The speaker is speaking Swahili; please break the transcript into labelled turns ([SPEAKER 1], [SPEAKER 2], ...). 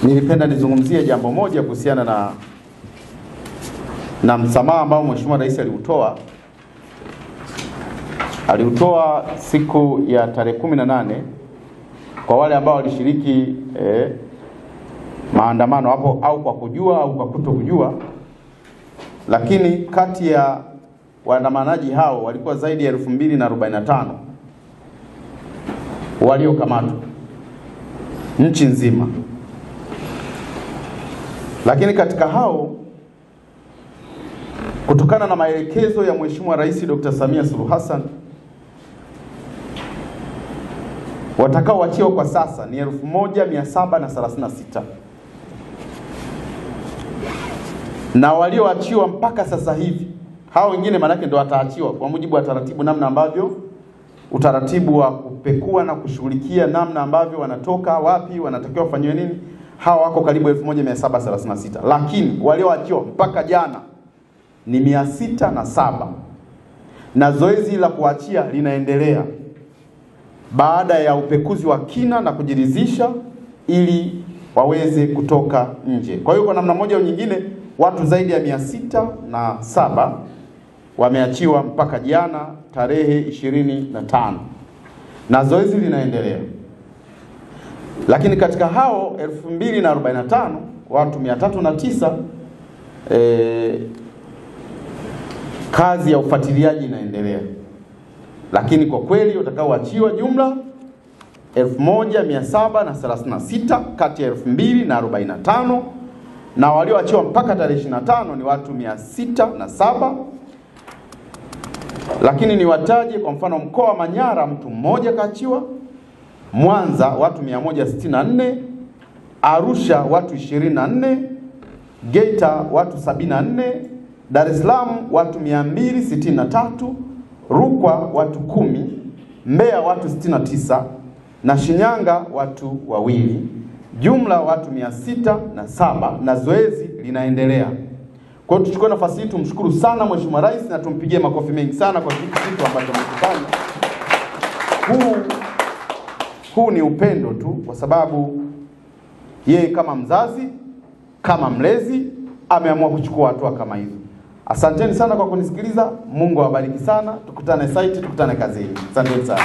[SPEAKER 1] Nilipenda nizungumzie jambo moja kuhusiana na msamaha ambao Mheshimiwa Rais aliutoa siku ya tarehe 18 kwa wale ambao walishiriki maandamano hapo, au kwa kujua au kwa kutokujua. Lakini kati ya waandamanaji hao walikuwa zaidi ya 2045 waliokamatwa nchi nzima. Lakini katika hao, kutokana na maelekezo ya Mheshimiwa Rais Dr. Samia Suluhu Hassan, watakaoachiwa kwa sasa ni 1736. Na walioachiwa mpaka sasa hivi, hao wengine manake ndio wataachiwa kwa mujibu wa taratibu, namna ambavyo utaratibu wa kupekua na kushughulikia namna ambavyo wanatoka wapi, wanatakiwa wafanywe nini. Hao wako karibu 1736. Lakini walioachiwa mpaka jana ni 607. Na zoezi la kuachia linaendelea baada ya upekuzi wa kina na kujiridhisha ili waweze kutoka nje. Kwa hiyo kwa namna moja au nyingine watu zaidi ya 607 wameachiwa mpaka jana tarehe 25. Na zoezi linaendelea. Lakini katika hao 2045 watu 309 kazi ya ufuatiliaji inaendelea. Lakini kwa kweli watakaoachiwa jumla 1736 kati ya 2045, na walioachiwa mpaka tarehe 25 ni watu 607. Lakini niwataje kwa mfano: mkoa wa Manyara mtu mmoja kaachiwa, Mwanza watu 164, Arusha watu 24, Geita watu 74, Dar es Salaam watu 263, Rukwa watu 10, Mbeya watu 69 na Shinyanga watu 2. Jumla watu 607 na zoezi linaendelea. Kwa hiyo tuchukue nafasi hii tumshukuru sana Mheshimiwa Rais na tumpigie makofi mengi sana kwa kitu ambacho amekifanya. Huu ni upendo tu, kwa sababu yeye kama mzazi, kama mlezi ameamua kuchukua hatua kama hizo. Asanteni sana kwa kunisikiliza. Mungu awabariki sana. Tukutane site, tukutane kazini. Asanteni sana.